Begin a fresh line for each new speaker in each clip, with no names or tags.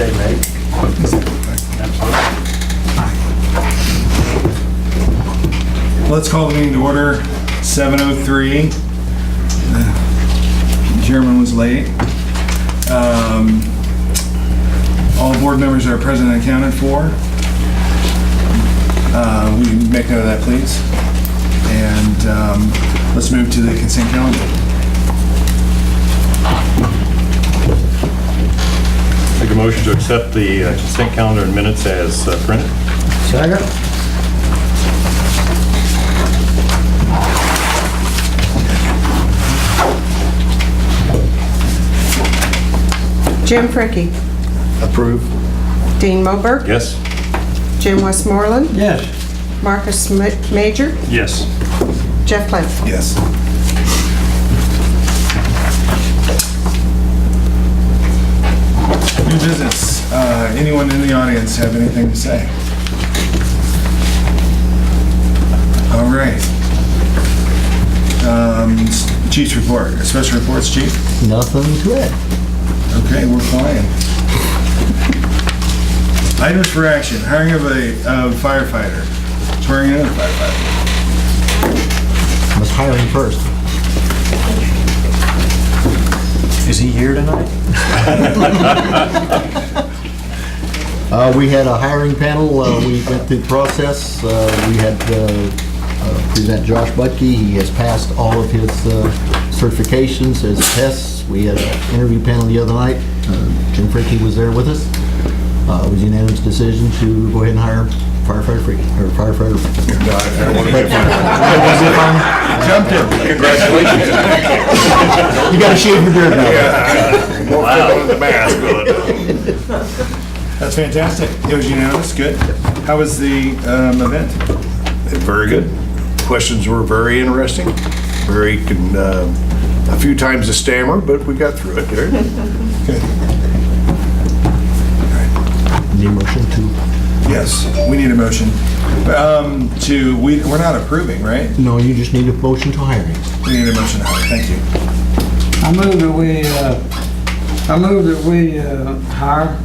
day, Meg.
Let's call the meeting to order, 7:03. Chairman was late. All board members are present and accounted for. We can make note of that, please. And let's move to the consent calendar.
Make a motion to accept the consent calendar and minutes as printed.
Second.
Jim Fricke,
Approve.
Dean Moberg,
Yes?
Jim Westmoreland,
Yes.
Marcus Major,
Yes.
Jeff Flint.
Yes. New business. Anyone in the audience have anything to say? All right. Chief's report, special reports, Chief?
Nothing to add.
Okay, we're flying. Items for action, hiring of a firefighter, swearing in a firefighter.
Must hire him first.
Is he here tonight?
We had a hiring panel. We went through the process. We had present Josh Butke. He has passed all of his certifications as tests. We had an interview panel the other night. Jim Fricke was there with us. It was a unanimous decision to go ahead and hire firefighter Fricke, or firefighter.
Jumped in.
Congratulations.
You got to shave your beard now.
Wow. The mask.
That's fantastic. It was unanimous, good. How was the event?
Very good. Questions were very interesting. A few times a stammer, but we got through it.
Good.
Need a motion to?
Yes, we need a motion. We're not approving, right?
No, you just need a motion to hire him.
We need a motion to hire, thank you.
I move that we hire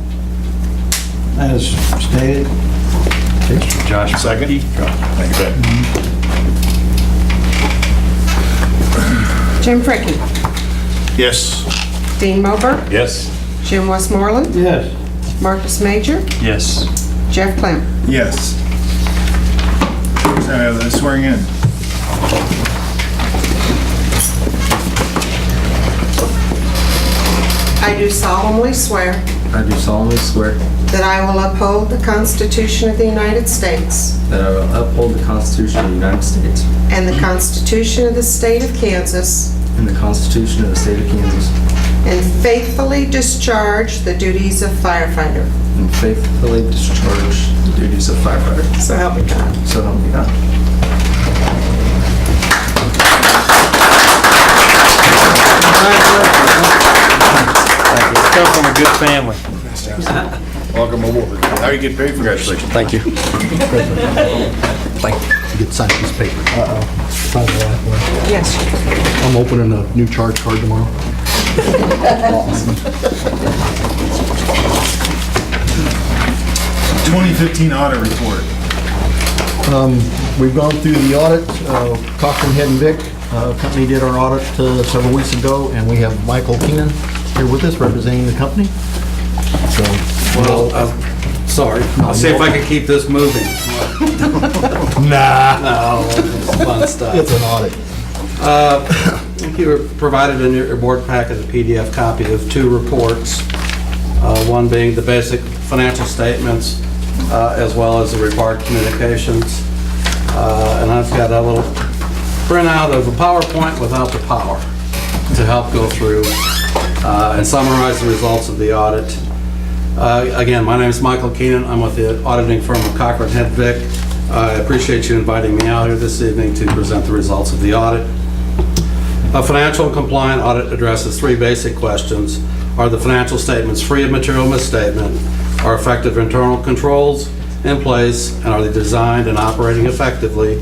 as stated.
Josh.
Second.
Thank you, Ben.
Jim Fricke,
Yes.
Dean Moberg,
Yes?
Jim Westmoreland,
Yes.
Marcus Major,
Yes.
Jeff Flint.
Yes. The swearing in.
I do solemnly swear
I do solemnly swear
that I will uphold the Constitution of the United States
that I will uphold the Constitution of the United States
and the Constitution of the State of Kansas,
and the Constitution of the State of Kansas,
and faithfully discharge the duties of firefighter.
and faithfully discharge the duties of firefighter.
So help me God.
So help me God.
Come from a good family.
Welcome aboard. How you get paid for that?
Congratulations.
Thank you.
You get signed this paper.
Yes.
I'm opening a new charge card tomorrow.
2015 audit report.
We've gone through the audit. Cochran, Head and Vic company did our audit several weeks ago, and we have Michael Keenan here with us representing the company. So,
Sorry. I'll see if I can keep this moving.
nah,
No, it's fun stuff.
it's an audit.
You were provided in your board packet a PDF copy of two reports, one being the basic financial statements, as well as the required communications. And I've got a little printout of a PowerPoint without the power to help go through and summarize the results of the audit. Again, my name is Michael Keenan. I'm with the auditing firm of Cochran, Head Vic. I appreciate you inviting me out here this evening to present the results of the audit. A financial and compliant audit addresses three basic questions. Are the financial statements free of material misstatement? Are effective internal controls in place? And are they designed and operating effectively?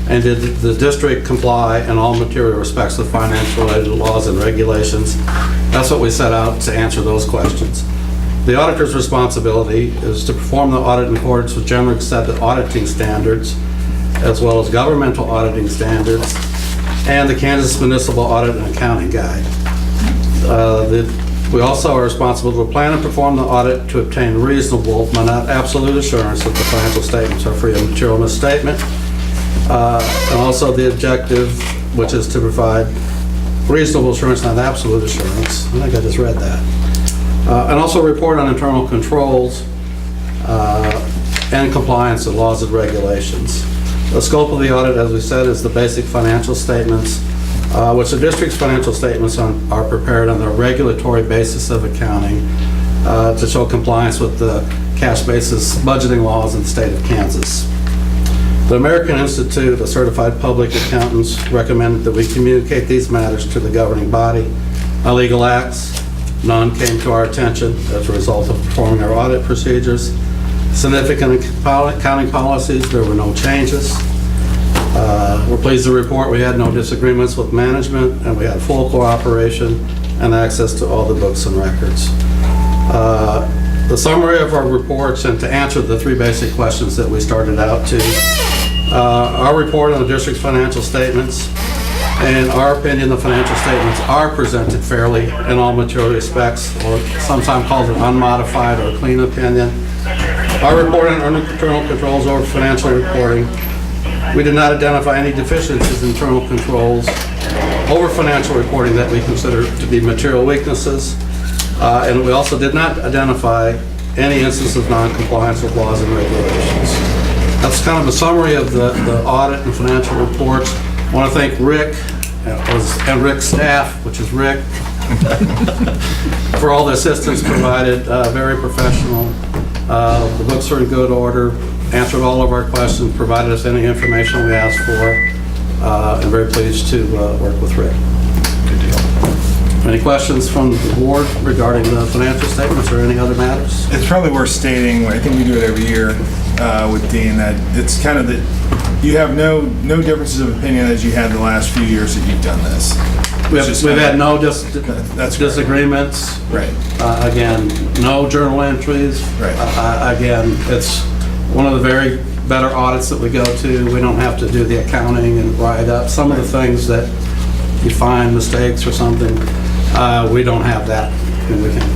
And did the district comply in all material respects of financial related laws and regulations? That's what we set out to answer those questions. The auditor's responsibility is to perform the audit in accordance with generally accepted auditing standards, as well as governmental auditing standards, and the Kansas Municipal Audit and Accounting Guide. We also are responsible to plan and perform the audit to obtain reasonable, but not absolute assurance that the financial statements are free of material misstatement. And also the objective, which is to provide reasonable assurance, not absolute assurance. I think I just read that. And also report on internal controls and compliance with laws and regulations. The scope of the audit, as we said, is the basic financial statements, which the district's financial statements are prepared on the regulatory basis of accounting to show compliance with the cash basis budgeting laws in the state of Kansas. The American Institute of Certified Public Accountants recommended that we communicate these matters to the governing body. Illegal acts, none came to our attention as a result of performing our audit procedures. Significant accounting policies, there were no changes. We're pleased to report we had no disagreements with management, and we had full cooperation and access to all the books and records. The summary of our reports, and to answer the three basic questions that we started out to, our report on the district's financial statements. In our opinion, the financial statements are presented fairly in all material respects, or sometimes called an unmodified or clean opinion. Our report on internal controls over financial reporting. We did not identify any deficiencies in internal controls over financial reporting that we consider to be material weaknesses. And we also did not identify any instances of non-compliance with laws and regulations. That's kind of a summary of the audit and financial reports. I want to thank Rick and Rick's staff, which is Rick, for all the assistance provided. Very professional. The books are in good order, answered all of our questions, provided us any information we asked for. I'm very pleased to work with Rick.
Good deal.
Any questions from the board regarding the financial statements or any other matters?
It's probably worth stating, I think we do it every year with Dean, that it's kind of that you have no differences of opinion as you had the last few years that you've done this.
We've had no
That's
disagreements.
Right.
Again, no journal entries.
Right.
Again, it's one of the very better audits that we go to. We don't have to do the accounting and write up. Some of the things that you find mistakes or something, we don't have that. And we can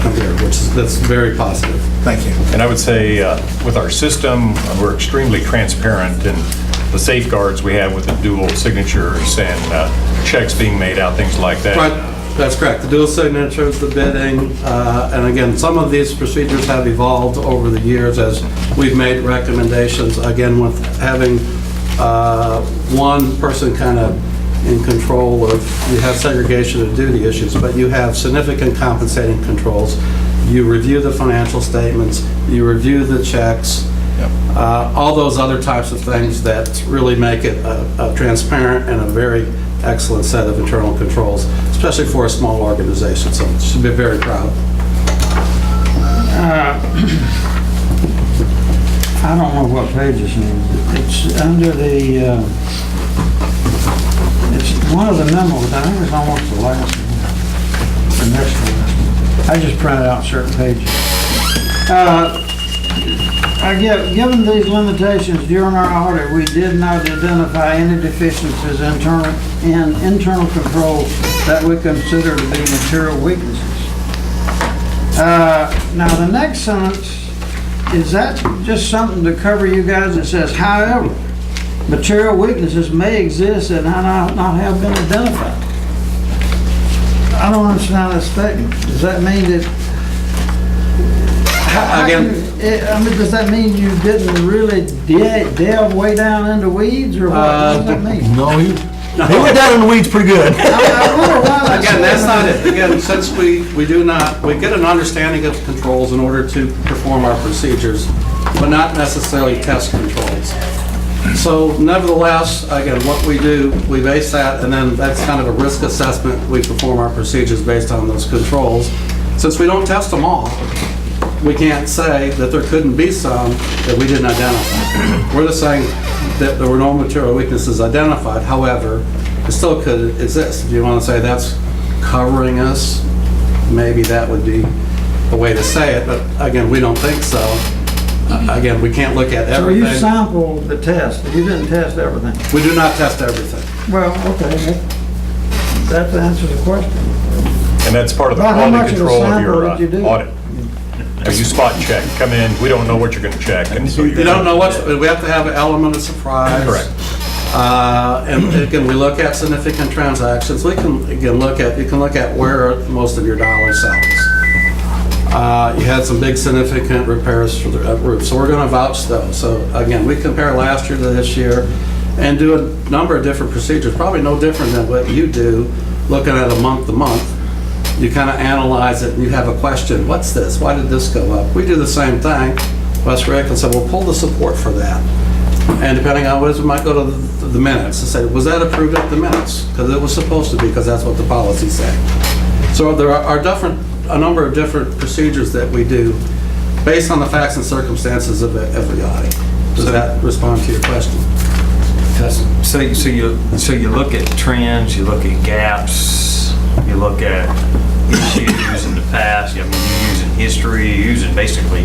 come here, that's very positive.
Thank you.
And I would say with our system, we're extremely transparent in the safeguards we have with the dual signatures and checks being made out, things like that.
Right, that's correct. The dual signatures, the bidding, and again, some of these procedures have evolved over the years as we've made recommendations. Again, with having one person kind of in control of, you have segregation of duty issues, but you have significant compensating controls. You review the financial statements, you review the checks, all those other types of things that really make it a transparent and a very excellent set of internal controls, especially for a small organization, so you should be very proud.
I don't know what page it's in. It's under the, it's one of the memos. I think it's almost the last one, the next one. I just printed out certain pages. Given these limitations during our audit, we did not identify any deficiencies in internal control that we consider to be material weaknesses. Now, the next sentence, is that just something to cover you guys that says, however, material weaknesses may exist and not have been identified? I don't understand that statement. Does that mean that, does that mean you didn't really delve way down into weeds, or what does that mean?
No, he went down in the weeds pretty good.
I wonder why that's
Again, that's not it. Again, since we get an understanding of controls in order to perform our procedures, but not necessarily test controls. So nevertheless, again, what we do, we base that, and then that's kind of a risk assessment. We perform our procedures based on those controls. Since we don't test them all, we can't say that there couldn't be some that we didn't identify. We're just saying that there were no material weaknesses identified. However, it still could exist. If you want to say that's covering us, maybe that would be the way to say it, but again, we don't think so. Again, we can't look at
So you
everything.
sampled the test, you didn't test everything?
We do not test everything.
Well, okay, that answers the question.
And that's part of the
About how much
quality
of a
control of
sample
your
did you do?
audit. You spot check, come in, we don't know what you're going to check, and so
You don't know what, we have to have an element of surprise.
Correct.
And again, we look at significant transactions. We can, again, you can look at where most of your dollar sells. You had some big significant repairs for the roof, so we're gonna vouch those. So again, we compare last year to this year and do a number of different procedures, probably no different than what you do, looking at a month to month. You kind of analyze it and you have a question, what's this? Why did this go up? We do the same thing. Wes Rick and said, well, pull the support for that. And depending on what it is, we might go to the minutes and say, was that approved at the minutes? Because it was supposed to be, because that's what the policy said. So there are a number of different procedures that we do based on the facts and circumstances of every audit. Does that respond to your question?
So you look at trends, you look at gaps, you look at issues in the past. I mean, you're using history, you're using basically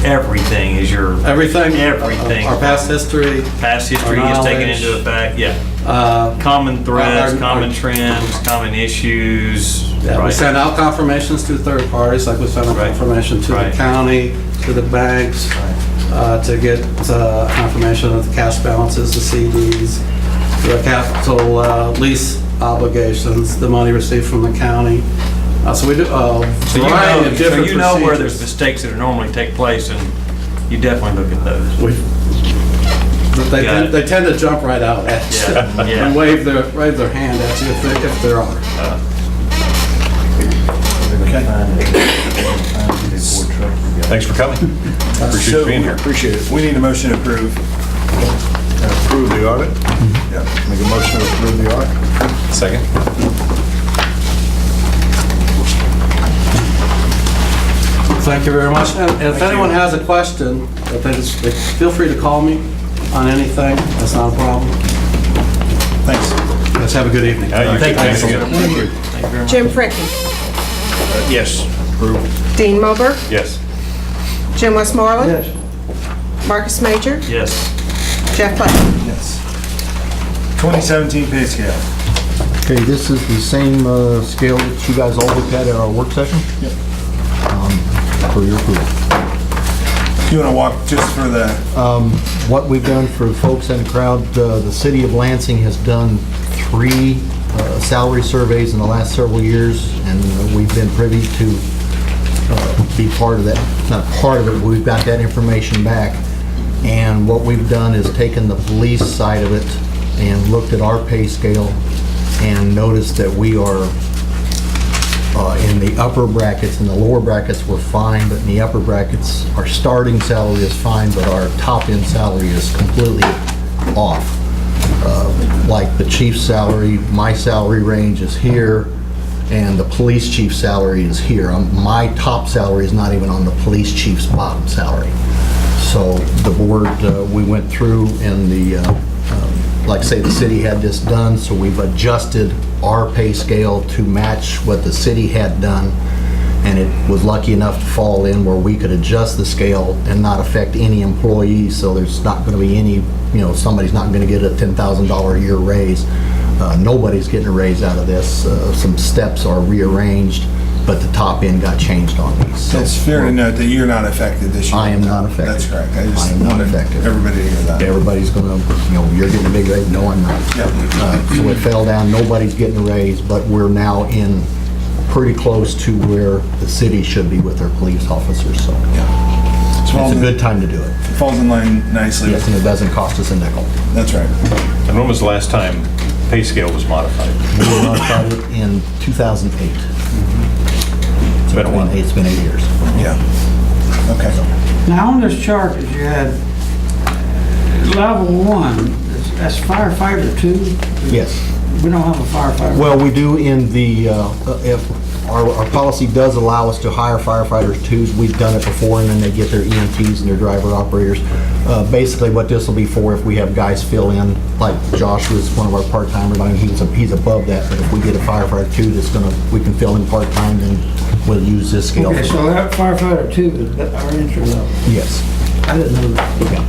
everything as your
Everything?
Everything.
Our past history.
past history
Our
is taken
knowledge.
into effect. Yeah.
uh,
Common threads,
our-
common trends, common issues.
Yeah, we
Right.
send out confirmations to third parties, like we sent out
Right.
confirmation to the
Right.
county, to the banks, to get confirmation of the cash balances, the CDs, the capital lease obligations, the money received from the county. So we do a
So
variety of different
you know where there's
procedures.
mistakes that normally take place, and you definitely look at those.
But they
Got
tend,
it.
they tend to jump right out at you
Yeah, yeah.
and wave their hand at you if there are.
Thanks for coming. Appreciate you being here.
Appreciate it.
We need a motion to approve.
Approve the audit?
Yeah.
Make a motion to approve the audit?
Second?
Thank you very much. And if anyone has a question, feel free to call me on anything. That's not a problem.
Thanks.
Let's have a good evening.
Thanks again.
Jim Frickin,
Yes. Approve.
Dean Mulber,
Yes.
Jim Westmoreland,
Yes.
Marcus Major,
Yes.
Jeff Black.
Yes. 2017 pay scale.
Okay, this is the same scale that you guys all looked at our work session.
Yep.
For your approval.
You want to walk just for the,
What we've done for the folks in the crowd, the city of Lansing has done 3 salary surveys in the last several years, and we've been privy to be part of that. Not part of it, but we've got that information back. And what we've done is taken the police side of it and looked at our pay scale and noticed that we are in the upper brackets. In the lower brackets, we're fine, but in the upper brackets, our starting salary is fine, but our top-end salary is completely off. Like the chief's salary, my salary range is here, and the police chief's salary is here. My top salary is not even on the police chief's bottom salary. So the board, we went through and like I say, the city had this done, so we've adjusted our pay scale to match what the city had done, and it was lucky enough to fall in where we could adjust the scale and not affect any employees, so there's not going to be any, somebody's not going to get a $10,000 a year raise. Nobody's getting a raise out of this. Some steps are rearranged, but the top end got changed on these. So
it's fair to note that you're not affected this year.
I am not affected.
That's correct. I
I
just
am not
wanted
affected.
everybody to hear that.
Everybody's gonna, you're getting a big raise, no, I'm not.
Yep.
So it fell down, nobody's getting a raise, but we're now in pretty close to where the city should be with their police officers, so it's a good time to do it.
Falls in line nicely.
Yes, and it doesn't cost us a nickel.
That's right.
And when was the last time pay scale was modified?
We modified it in 2008.
It's been a while.
It's been 8 years.
Yeah. Okay.
Now, on this chart that you had, level 1, that's firefighter 2?
Yes.
We don't have a firefighter.
Well, we do in the, if our policy does allow us to hire firefighters twos. We've done it before, and then they get their EMTs and their driver operators. Basically, what this will be for, if we have guys fill in, like Josh was one of our part-timers, I mean, he's above that, but if we get a firefighter two that's we can fill in part-time, then we'll use this scale.
Okay, so that firefighter two is our entry level.
Yes.
I didn't know that.
Yeah.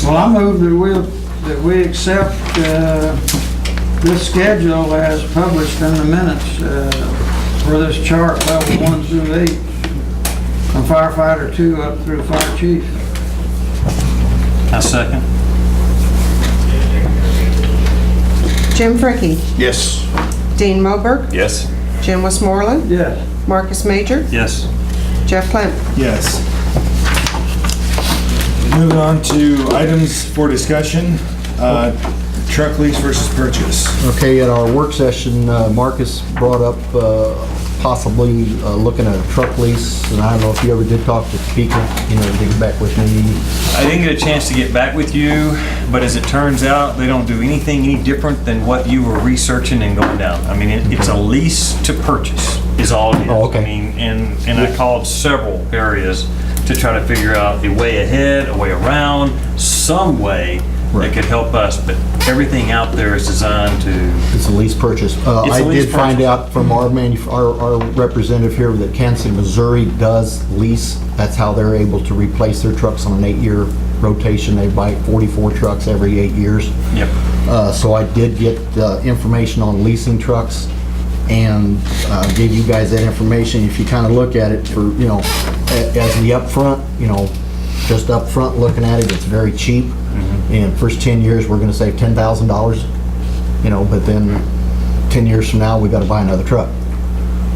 Well, I move that we accept this schedule as published in the minutes for this chart, level 1 through 8, from firefighter 2 up through fire chief.
I second.
Jim Fricke,
Yes.
Dean Moberg,
Yes?
Jim Westmoreland,
Yes.
Marcus Major,
Yes.
Jeff Clem.
Yes. Moving on to items for discussion, truck lease versus purchase.
Okay, at our work session, Marcus brought up possibly looking at a truck lease, and I don't know if you ever did talk to Topeka, to get back with me.
I didn't get a chance to get back with you, but as it turns out, they don't do anything any different than what you were researching and going down. I mean, it's a lease to purchase is all it is.
Oh, okay.
I mean, and I called several areas to try to figure out a way ahead, a way around, some way
Right.
that could help us, but everything out there is designed to,
It's a lease purchase.
It's
I
a lease
did find
purchase.
out from our representative here that Kansas, Missouri does lease. That's how they're able to replace their trucks on an 8-year rotation. They buy 44 trucks every 8 years.
yep.
So I did get information on leasing trucks and gave you guys that information. If you kind of look at it for, as the upfront, just upfront looking at it, it's very cheap. In first 10 years, we're gonna save $10,000, but then 10 years from now, we gotta buy another truck.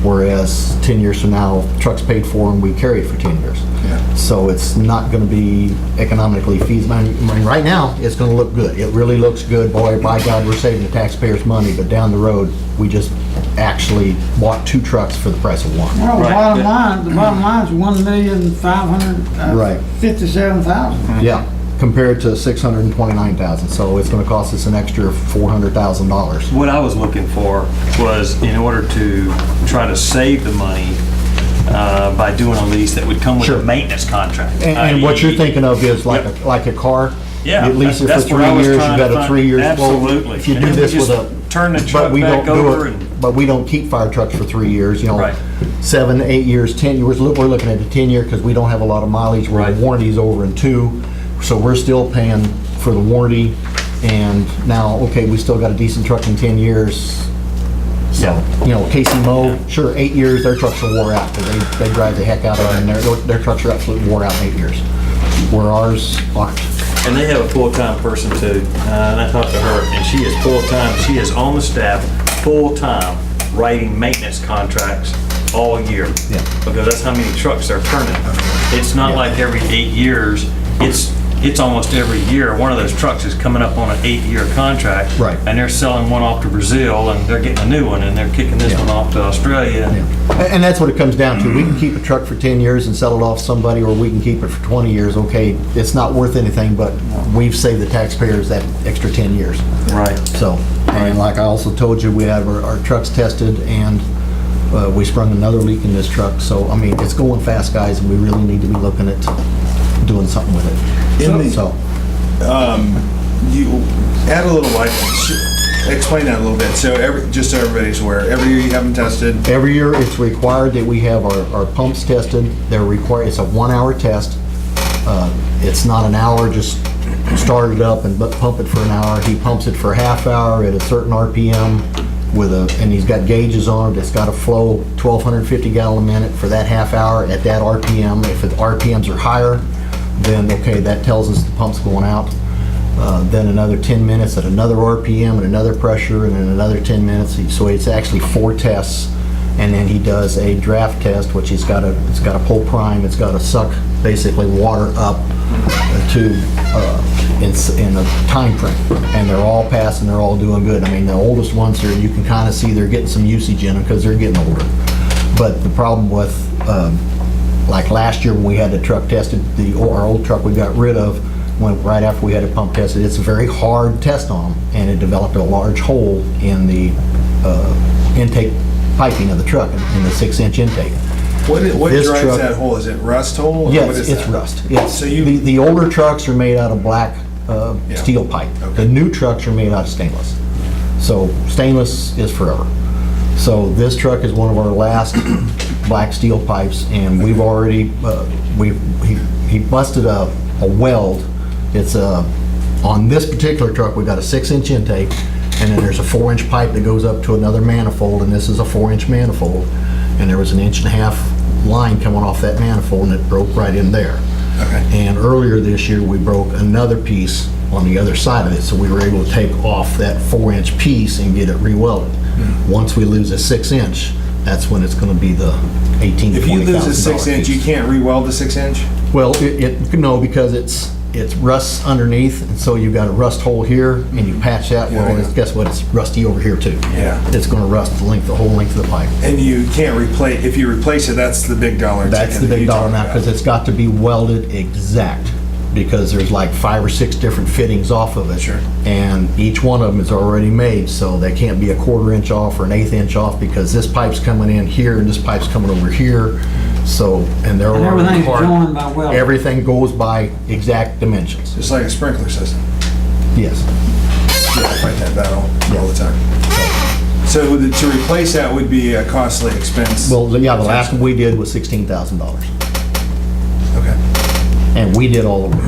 Whereas 10 years from now, truck's paid for and we carry it for 10 years.
Yeah.
So it's not gonna be economically feasible. I mean, right now, it's gonna look good. It really looks good. Boy, by God, we're saving the taxpayers money, but down the road, we just actually bought 2 trucks for the price of one.
Well, the
Right.
bottom line is
Right.
$1,557,000.
Yeah, compared to 629,000, so it's gonna cost us an extra $400,000.
What I was looking for was in order to try to save the money by doing a lease that would come with
Sure.
a maintenance contract.
And what you're
i.e.
thinking of is like
Yep.
like a car?
Yeah,
You lease it for
that's what
3
I was
years, you
trying to
got a
find.
3-year.
Absolutely.
If you
And
do
then we
this with
just
a.
turn the truck
but we
back
don't do
over
it-
and-
But we don't keep fire trucks for 3 years,
Right.
7, 8 years, 10 years. We're looking at a 10-year because we don't have a lot of mileage. Where
Right.
the warranty's over in 2, so we're still paying for the warranty. And now, okay, we still got a decent truck in 10 years. So, Casey Moe, sure, 8 years, their trucks are wore out, because they drive the heck out of them, and their trucks are absolutely wore out in 8 years, where ours aren't.
And they have a full-time person too, and I talked to her, and she is full-time, she is on the staff, full-time, writing maintenance contracts all year.
Yeah.
Because that's how many trucks they're turning. It's not like every 8 years, it's almost every year, one of those trucks is coming up on an 8-year contract.
Right.
And they're selling one off to Brazil, and they're getting a new one, and they're kicking this
Yeah.
one off to Australia.
And that's what it comes down to. We can keep a truck for 10 years and sell it off to somebody, or we can keep it for 20 years. Okay, it's not worth anything, but we've saved the taxpayers that extra 10 years.
Right.
So, and like I also told you, we have our trucks tested, and we sprung another leak in this truck. So, I mean, it's going fast, guys, and we really need to be looking at doing something with it. So,
You add a little light, explain that a little bit, so just so everybody's aware, every year you have them tested.
every year, it's required that we have our pumps tested. They're required, it's a 1-hour test. It's not an hour, just start it up and pump it for an hour. He pumps it for a half hour at a certain RPM and he's got gauges on it. It's got to flow 1,250 gallon a minute for that half hour at that RPM. If the RPMs are higher, then okay, that tells us the pump's going out. Then another 10 minutes at another RPM and another pressure, and then another 10 minutes. So it's actually 4 tests. And then he does a draft test, which it's got to pull prime. It's got to suck basically water up to in a time frame. And they're all passing. They're all doing good. I mean, the oldest ones are, you can kind of see they're getting some usage in them because they're getting older. But the problem with like last year when we had the truck tested, our old truck we got rid of, went right after we had it pump tested. It's a very hard test on them, and it developed a large hole in the intake piping of the truck, in the 6-inch intake.
What
This
drives
truck-
that hole? Is it rust hole? or
Yes,
what is
it's
that?
rust. Yes.
So you-
The older trucks are made out of black steel pipe.
Okay.
The new trucks are made out of stainless. So stainless is forever. So this truck is one of our last black steel pipes, and we've already, he busted a weld. It's on this particular truck, we've got a 6-inch intake, and then there's a 4-inch pipe that goes up to another manifold, and this is a 4-inch manifold. And there was an 1.5-inch line coming off that manifold, and it broke right in there.
Okay.
And earlier this year, we broke another piece on the other side of it, so we were able to take off that 4-inch piece and get it re-welded. Once we lose a 6-inch, that's when it's gonna be the $18,000 to $20,000.
If you lose a 6-inch, you can't re-weld the 6-inch?
Well, no, because it's rusts underneath, and so you've got a rust hole here, and you patch that, well,
Yeah.
guess what, it's rusty over here too.
Yeah.
It's gonna rust the whole length of the pipe.
And you can't replace, if you replace it, that's the big dollar ticket.
That's the
that
big
you
dollar
talk
amount,
about.
because it's got to be welded exact, because there's like 5 or 6 different fittings off of it.
Sure.
And each one of them is already made, so they can't be a 1/4 inch off or an 1/8 inch off, because this pipe's coming in here and this pipe's coming over here, so, and they're
And
already
everything's
part.
joined by welding.
Everything goes by exact dimensions,
Just like a sprinkler system.
yes.
Yeah, I fight that battle all the time. So to replace that would be a costly expense?
Well, yeah, the last one we did was $16,000,
Okay.
and we did all of it.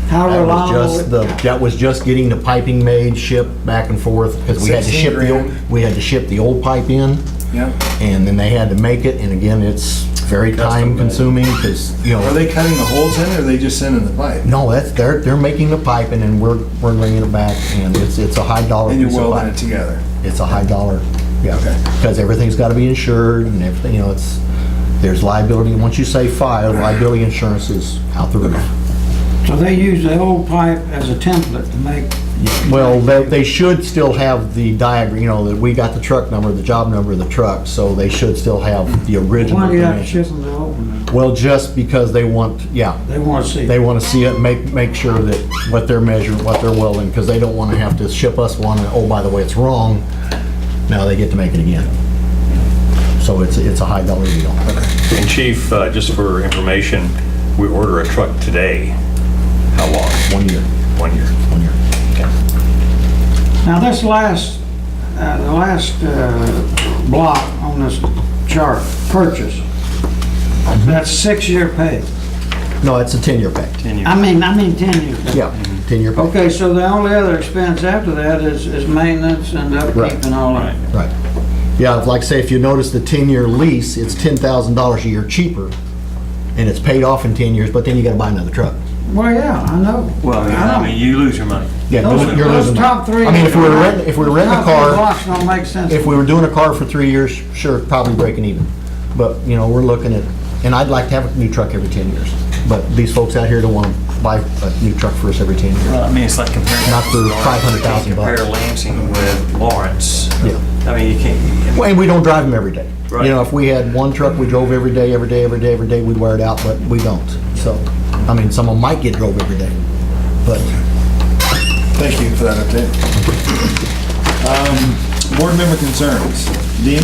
How
That was
reliable?
just that was just getting the piping made, shipped back and forth, because we had to
16
ship
grand.
we had to ship the old pipe in,
Yeah.
and then they had to make it, and again, it's very time consuming, because,
Are they cutting the holes in, or are they just sending the pipe?
no, they're making the pipe, and then we're bringing it back, and it's a high dollar
And you're
piece of
welding it
pipe.
together?
It's a high dollar, yeah,
Okay.
because everything's got to be insured, and everything, there's liability, once you say fire, liability insurance is out the roof.
So they use the old pipe as a template to make,
Well, they should still have the diagram, that we got the truck number, the job number of the truck, so they should still have the original
why do you have to ship
dimensions.
them to open them?
Well, just because they want,
They want to see.
they want to see it, make sure that what they're measuring, what they're welding, because they don't want to have to ship us one, and, oh, by the way, it's wrong. Now they get to make it again. So it's a high dollar deal.
And Chief, just for information, we order a truck today. How long?
1 year,
1 year.
1 year.
Now, this the last block on this chart, purchase, that's 6-year pay.
No, it's a 10-year pay.
I mean 10 years.
Yeah, 10-year pay.
Okay, so the only other expense after that is maintenance and upkeep
Right.
and all that.
Right. Yeah, like say, if you notice the 10-year lease, it's $10,000 a year cheaper, and it's paid off in 10 years, but then you gotta buy another truck.
Well, yeah, I know.
Well, I mean, you lose your money.
Yeah,
Those
you're losing.
top three.
I mean, if we were renting a
top three
car,
blocks don't make sense.
if we were doing a car for 3 years, sure, probably breaking even. But, we're looking at, and I'd like to have a new truck every 10 years. But these folks out here don't wanna buy a new truck for us every 10 years.
I mean, it's like comparing.
Not for $500,000 bucks.
Compare Lansing with Lawrence.
Yeah.
I mean, you can't.
Well, and we don't drive them every day.
Right.
If we had one truck we drove every day, we'd wear it out, but we don't. So, I mean, some of them might get drove every day, but
Thank you for that update. Board member concerns. Dean?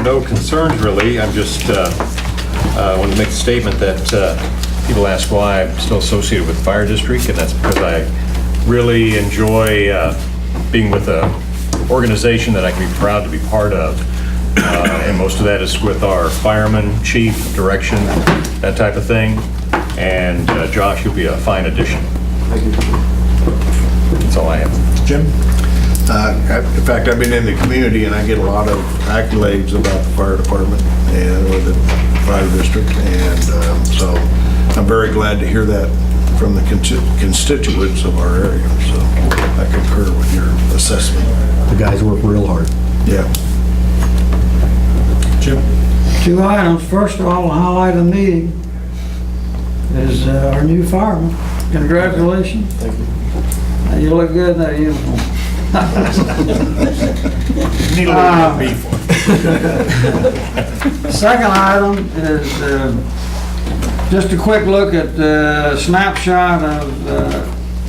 No concerns, really. I'm just, want to make a statement that people ask why I'm still associated with the fire district, and that's because I really enjoy being with an organization that I can be proud to be part of. And most of that is with our firemen, chief, direction, that type of thing. And Josh, you'll be a fine addition.
Thank you.
That's all I have.
Jim?
In fact, I've been in the community and I get a lot of accolades about the fire department and or the fire district. And so I'm very glad to hear that from the constituents of our area. So I concur with your assessment.
the guys work real hard.
Yeah.
Jim?
2 items. First of all, the highlight of the meeting is our new fireman. Congratulations. Thank you. You look good in that uniform.
Need a little bit of beef.
Second item is just a quick look at the snapshot of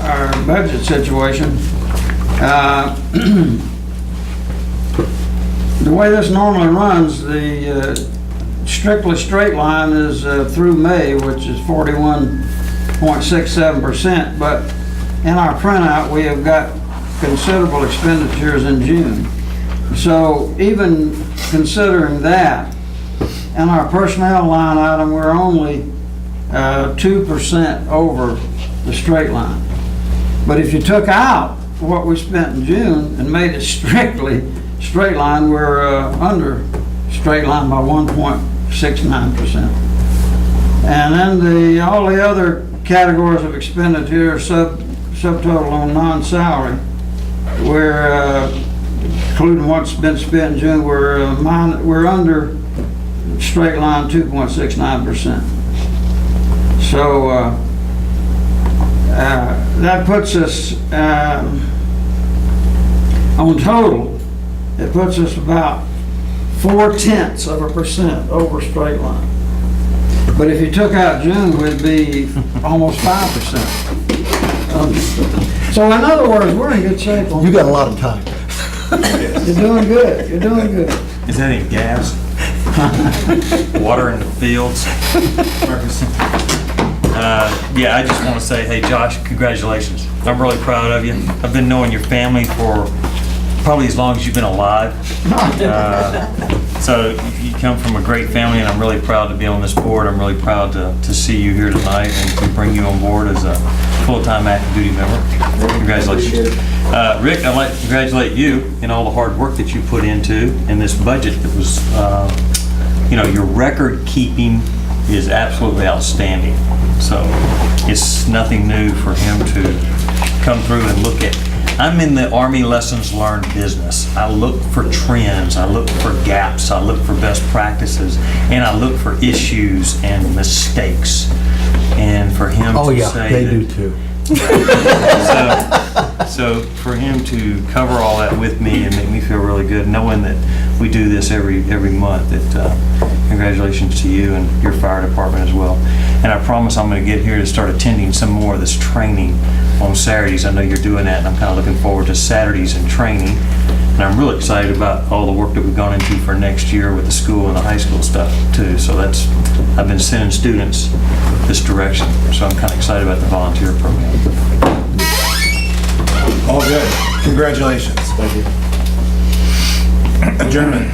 our budget situation. The way this normally runs, the strictly straight line is through May, which is 41.67%, but in our printout, we have got considerable expenditures in June. So even considering that, in our personnel line item, we're only 2% over the straight line. But if you took out what we spent in June and made it strictly straight line, we're under straight line by 1.69%. And then all the other categories of expenditure, subtotal on non-salary, we're including what's been spent in June, we're under straight line 2.69%. So that puts us on total, it puts us about 0.4% over straight line. But if you took out June, we'd be almost 5%. So in other words, we're in good shape.
You got a lot of time.
You're doing good, you're doing good.
Is that any gas? Water in the fields? Yeah, I just want to say, hey, Josh, congratulations. I'm really proud of you. I've been knowing your family for probably as long as you've been alive. So you come from a great family, and I'm really proud to be on this board. I'm really proud to see you here tonight and to bring you on board as a full-time active duty member. Congratulations. Rick, I'd like to congratulate you in all the hard work that you put into in this budget that was, your record keeping is absolutely outstanding. So it's nothing new for him to come through and look at. I'm in the Army lessons learned business. I look for trends, I look for gaps, I look for best practices, and I look for issues and mistakes. And for him
Oh,
to
yeah,
say
they
that-
do too.
So for him to cover all that with me and make me feel really good, knowing that we do this every month, that congratulations to you and your fire department as well. And I promise I'm going to get here to start attending some more of this training on Saturdays. I know you're doing that, and I'm kind of looking forward to Saturdays and training. And I'm really excited about all the work that we've gone into for next year with the school and the high school stuff too. So I've been sending students this direction. So I'm kind of excited about the volunteer program.
All good. Congratulations. Thank you. Adjournment.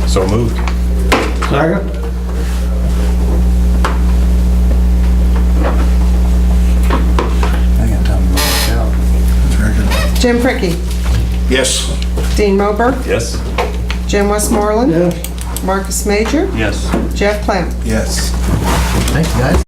So moved.
Second?
I got time to go work out.
Jim Prickey,
Yes.
Dean Mober,
Yes.
Jim Westmoreland,
Yes.
Marcus Major,
Yes.
Jeff Clamp.
Yes.
Thank you, guys.